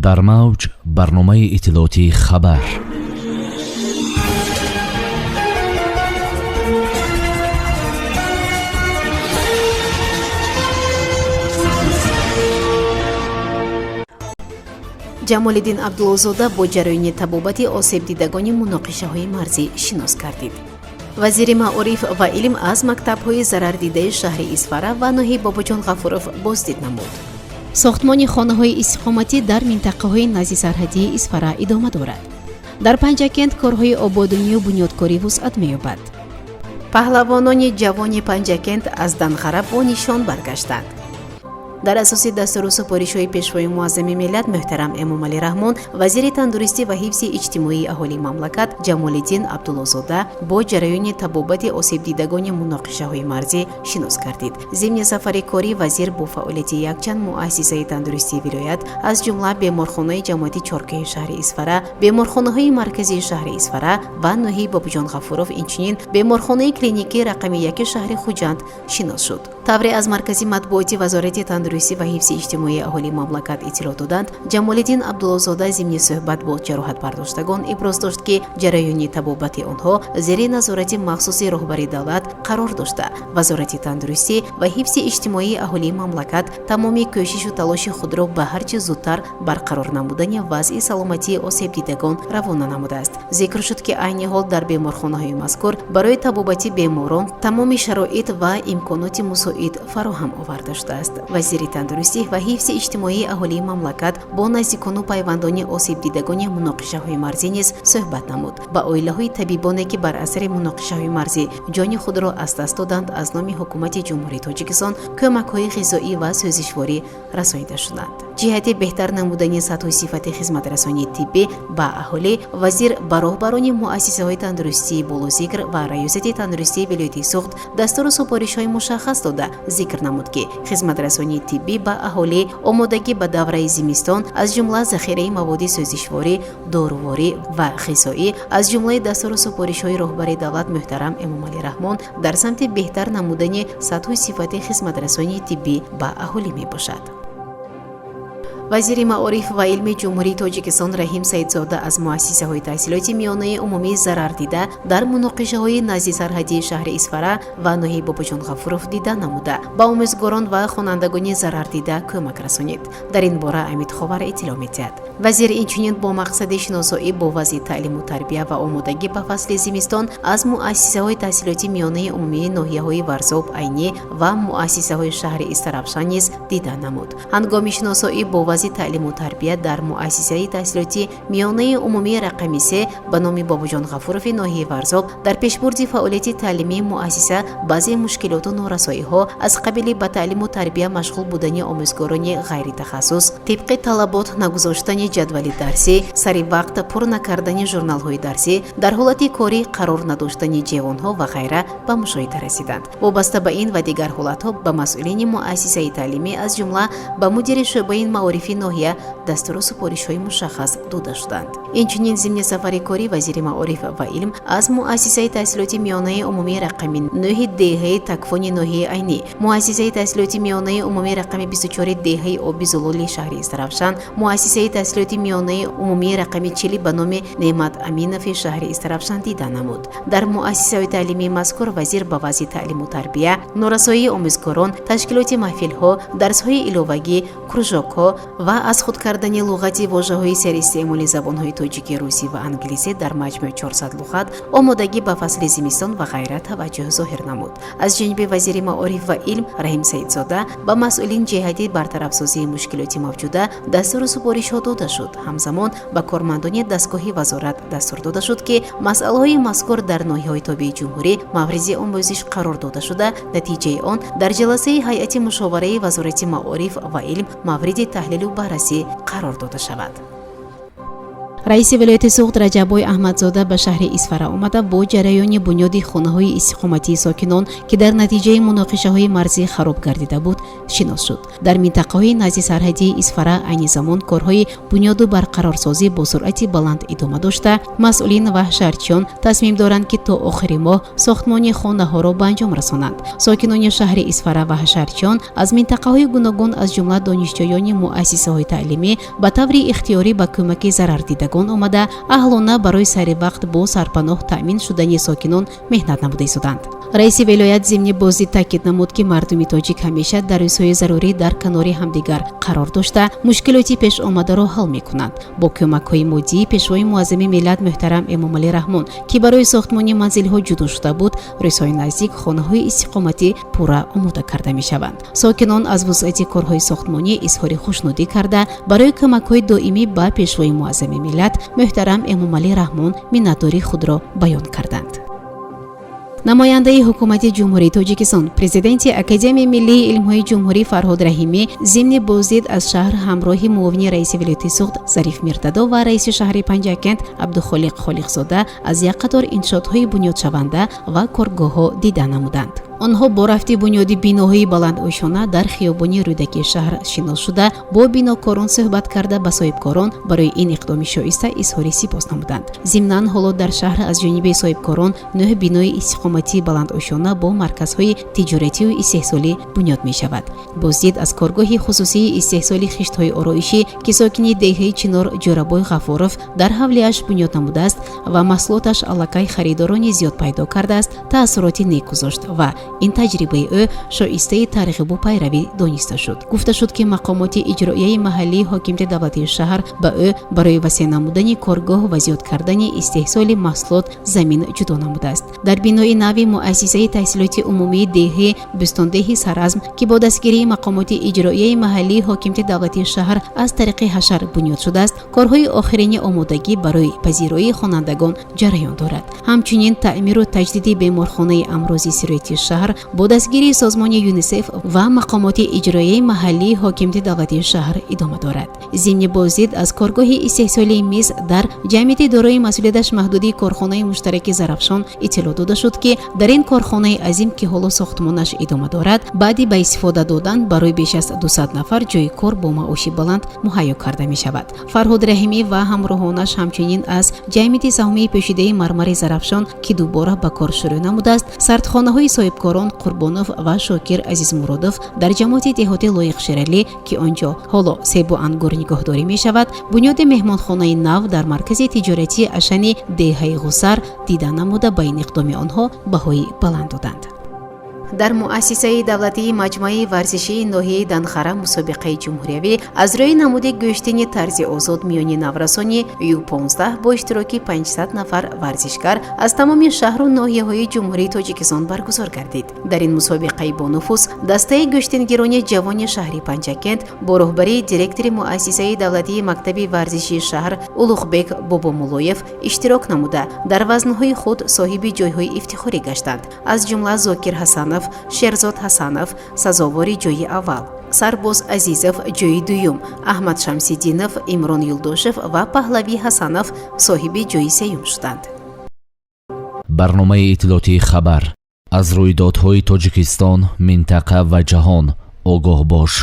дар мавҷ барномаи иттилоотии хабар. ҷамолиддин абдуллозода бо ҷараёни табобати осебдидагони муноқишаҳои марзӣ шинос гардид. вазири маориф ва илм аз мактабҳои зарардидаи шаҳри Исфара ва ноҳияи Бобоҷон Ғафуров боздид намуд. сохтмони хонаҳои истиқоматӣ дар минтақаҳои назди сарҳадии Исфара идома дорад. дар Панҷакент корҳои ободонию бунёдкорӣ вусъат меёбад. паҳлавонони ҷавони Панҷакент аз Данғара бо нишон баргаштанд. дар асоси дастуру супоришҳои пешвои муаззами миллат муҳтарам Эмомалӣ Раҳмон, вазири тандурустӣ ва ҳифзи иҷтимоии аҳолии мамлакат Ҷамолиддин Абдуллозода бо ҷараёни табобати осебдидагони муноқишаҳои марзӣ шинос гардид. зимни сафари корӣ вазир бо фаъолияти якчанд муассисаи тандурустии вилоят аз ҷумла беморхонаи ҷамоати чоркӯҳи шаҳри Исфара, беморхонаҳои марказии шаҳри Исфара ва ноҳияи Бобоҷон Ғафуров, инчунин беморхонаи клиникии рақами 1 шаҳри Хуҷанд шинос шуд. тавре аз маркази матбуоти вазорати тандурустӣ ва ҳифзи иҷтимоии аҳолии мамлакат иттилоъ доданд, Ҷамолиддин Абдуллозода зимни суҳбат бо ҷароҳатбардоштагон иброз дошт, ки ҷараёни табобати онҳо зери назорати махсуси роҳбари давлат қарор дошта, вазорати тандурустӣ ва ҳифзи иҷтимоии аҳолии мамлакат тамоми кӯшишу талоши худро ба ҳарчи зудтар барқарор намудани вазъи саломатии осебдидагон равона намудааст. зикр шуд, ки айни ҳол дар беморхонаҳои мазкур барои табобати беморон тамоми шароит ва имконоти мусоид фароҳам оварда шудааст. вазири тандурустӣ ва ҳифзи иҷтимоии аҳолии мамлакат бо наздикону пайвандони осебдидагони муноқишаҳои марзӣ низ суҳбат намуд. ба оилаҳои табибоне, ки бар асари муноқишаҳои марзӣ ҷони худро аз даст доданд, аз номи ҳукумати ҷумҳурии Тоҷикистон кӯмакҳои ғизоӣ ва сӯзишворӣ расонида шуданд. ҷиҳати беҳтар намудани сатҳу сифати хизматрасонии тиббӣ ба аҳолӣ, вазир ба роҳбарони муассисаҳои тандурустии болозикр ва раёсати тандурустии вилоятии Суғд дастуру супоришҳои мушаххас дода, зикр намуд, ки хизматрасонии тиббӣ ба аҳолӣ омодагӣ ба давраи зимистон аз ҷумла захираи маводи сӯзишворӣ, доруворӣ ва ғизоӣ аз ҷумлаи дастуру супоришҳои роҳбари давлат муҳтарам Эмомалӣ Раҳмон дар самти беҳтар намудани сатҳу сифати хизматрасонии тиббӣ ба аҳолӣ мебошад. вазири маориф ва илми ҷумҳурии Тоҷикистон Раҳим Саидзода аз муассисаҳои таҳсилоти миёнаи умумии зарардида дар муноқишаҳои назди сарҳадии шаҳри Исфара ва ноҳияи Бобоҷон Ғафуров дида намуда ба омӯзгорон ва хонандагони зарардида кӯмак расонид. дар ин бора Амид Ховар иттилоъ медиҳад. вазир инчунин бо мақсади шиносоӣ бо вазъи таълиму тарбия ва омодагӣ ба фасли зимистон аз муассисаҳои таҳсилоти миёнаи умумии ноҳияҳои Варзоб, Айнӣ ва муассисаҳои шаҳри Истарафшан низ дида намуд. ҳангоми шиносоӣ бо вазъи таълиму тарбия дар муассисаи таҳсилоти миёнаи умумии рақами 3 ба номи Бобоҷон Ғафурови ноҳияи Варзоб дар пешбурди фаъолияти таълимии муассиса баъзе мушкилоту норасоиҳо аз қабили ба таълиму тарбия машғул будани омӯзгорони ғайритахассус, тибқи талабот нагузоштани ҷадвали дарсӣ, сари вақт пур накардани журналҳои дарсӣ, дар ҳолати корӣ қарор надоштани ҷевонҳо ва ғайра ба мушоҳида расиданд. вобаста ба ин ва дигар ҳолатҳо ба масъулини муассисаи таълимӣ аз ҷумла ба мудири шӯъбаи маорифи ноҳия дастуру супоришҳои мушаххас дода шуданд. инчунин зимни сафари корӣ вазири маориф ва илм аз муассисаи таҳсилоти миёнаи умумии рақами 9 деҳаи Такфони ноҳияи Айнӣ, муассисаи таҳсилоти миёнаи умумии рақами 24 деҳаи Оби Зулули шаҳри Истарафшан, муассисаи таҳсилоти миёнаи умумии рақами 40 ба номи Неъмат Аминови шаҳри Истарафшан дида намуд. дар муассисаҳои таълимии мазкур вазир ба вазъи таълиму тарбия, норасоии омӯзгорон, ташкилоти маҳфилҳо, дарсҳои иловагӣ, кружокҳо ва аз худ кардани луғати вожаҳои серистеъмоли забонҳои тоҷикӣ, русӣ ва англисӣ дар маҷмӯи 400 луғат омодагӣ ба фасли зимистон ва ғайра таваҷҷӯҳ зоҳир намуд. аз ҷониби вазири маориф ва илм Раҳим Саидзода ба масъулин ҷиҳати бартарафсозии мушкилоти мавҷуда дастуру супоришҳо дода шуд. ҳамзамон ба кормандони дастгоҳи вазорат дастур дода шуд, ки масъалаҳои мазкур дар ноҳияҳои тобии ҷумҳурӣ мавризи омӯзиш қарор дода шуда, натиҷаи он дар ҷаласаи ҳайати мушовараи вазорати маориф ва илм мавриди таҳлилу баррасӣ қарор дода шавад. раиси вилояти суғд Раҷаббой Аҳмадзода ба шаҳри Исфара омада бо ҷараёни бунёди хонаҳои истиқоматии сокинон ки дар натиҷаи муноқишаҳои марзӣ хароб гардида буд шинос шуд. дар минтақаҳои назди сарҳадии Исфара айни замон корҳои бунёду барқарорсозӣ бо суръати баланд идома дошта, масъулин ва шаҳрчиён тасмим доранд ки то охири моҳ сохтмони хонаҳоро ба анҷом расонанд. сокинони шаҳри Исфара ва шаҳрчиён аз минтақаҳои гуногун аз ҷумла донишҷӯёни муассисаҳои таълимӣ ба таври ихтиёрӣ ба кӯмаки зарардидагон омада аҳлона барои сайри вақт бо сарпаноҳ таъмин шудани сокинон меҳнат намуда истоданд. раиси вилоят зимни бозди таъкид намуд ки мардуми тоҷик ҳамеша дар рӯзҳои зарурӣ дар канори ҳамдигар қарор дошта мушкилоти пешомадаро ҳал мекунанд. бо кӯмакҳои моддӣ пешвои муаззами миллат муҳтарам Эмомалӣ Раҳмон ки барои сохтмони манзилҳо ҷудо шуда буд, рӯзҳои наздик хонаҳои истиқоматӣ пурра омода карда мешаванд. сокинон аз вусъати корҳои сохтмонӣ изҳори хушнудӣ карда барои кӯмакҳои доимӣ ба пешвои муаззами миллат муҳтарам Эмомалӣ Раҳмон миннатдории худро баён карданд. намояндаи ҳукумати ҷумҳурии Тоҷикистон, президенти Академияи Миллии илмҳои ҷумҳурӣ Фарҳод Раҳимӣ зимни боздид аз шаҳр ҳамроҳи муовини раиси вилояти суғд Зариф Мирдадо ва раиси шаҳри Панҷакент Абдухолиқ Холиқзода аз як қатор иншоотҳои бунёдшаванда ва коргоҳҳо дидан намуданд. онҳо бо рафти бунёди биноҳои баландошона дар хиёбони рӯдаки шаҳр шинос шуда бо бинокорон суҳбат карда ба соҳибкорон барои ин иқдоми шоиста изҳори сипос намуданд. зимнан ҳоло дар шаҳр аз ҷониби соҳибкорон 9 бинои истиқоматии баландошона бо марказҳои тиҷоратию истеҳсолӣ бунёд мешавад. боздид аз коргоҳи хусусии истеҳсоли хиштҳои ороишӣ ки сокини деҳаи Чинор Ҷорабой Ғафуров дар ҳавлиаш бунёд намудааст ва маҳсулоташ аллакай харидорони зиёд пайдо кардааст, таъссуроти нек гузошт ва ин таҷрибаи ӯ шоистаи тарғибу пайравӣ дониста шуд. гуфта шуд ки мақомоти иҷроияи маҳаллии ҳокимияти давлатии шаҳр ба ӯ барои васеъ намудани коргоҳ ва зиёд кардани истеҳсоли маҳсулот замин ҷудо намудааст. дар бинои нави муассисаи таҳсилоти умумии деҳаи Бӯстондеҳи Саразм ки бо дастгирии мақомоти иҷроияи маҳаллии ҳокимияти давлатии шаҳр аз тариқи ҳашар бунёд шудааст, корҳои охирини омодагӣ барои пазироии хонандагон ҷараён дорад. ҳамчунин таъмиру таҷдиди беморхонаи амрози сироятии шаҳр бо дастгирии созмони ЮНИСЕФ ва мақомоти иҷроияи маҳаллии ҳокимияти давлатии шаҳр идома дорад. зимни боздид аз коргоҳи истеҳсолии мис дар ҷамъияти дорои масъулияташ маҳдудии корхонаи муштараки Зарафшон иттилоъ дода шуд ки дар ин корхонаи азим ки ҳоло сохтмонаш идома дорад, баъди ба истифода додан барои беш аз 200 нафар ҷойи кор бо маоши баланд муҳайё карда мешавад. Фарҳод Раҳимӣ ва ҳамроҳонаш ҳамчунин аз ҷамъияти саҳмии пӯшидаи мармари Зарафшон ки дубора ба кор шурӯъ намудааст, сардхонаҳои соҳибкорон Қурбонов ва Шокир Азизмуродов дар ҷамоати деҳотӣ Лоиқширалӣ ки онҷо ҳоло себу ангур нигоҳдорӣ мешавад, бунёди меҳмонхонаи нав дар маркази тиҷоратии Ашани деҳаи Ғусар дида намуда ба ин иқдоми онҳо баҳои баланд доданд. дар муассисаи давлатии маҷмӯи варзишии ноҳияи Данхара мусобиқаи ҷумҳуриявӣ аз рӯи намуди гӯштини тарзи озод миёни наврасони Ю-15 бо иштироки 500 нафар варзишгар аз тамоми шаҳру ноҳияҳои ҷумҳурии Тоҷикистон баргузор гардид. дар ин мусобиқаи бонуфус дастаи гӯштингирони ҷавони шаҳри Панҷакент бо роҳбарии директори муассисаи давлатии мактаби варзишии шаҳр Улуғбек Бобомуллоев иштирок намуда дар вазнҳои худ соҳиби ҷойҳои ифтихорӣ гаштанд. аз ҷумла Зокир Ҳасанов, Шерзод Ҳасанов сазовори ҷойи аввал, Сарбоз Азизов ҷойи дуюм, Аҳмад Шамсиддинов, Имрон Юлдошев ва Паҳлавӣ Ҳасанов соҳиби ҷойи сеюм шуданд. барномаи иттилоотии хабар аз рӯйдодҳои Тоҷикистон, минтақа ва ҷаҳон огоҳ бош.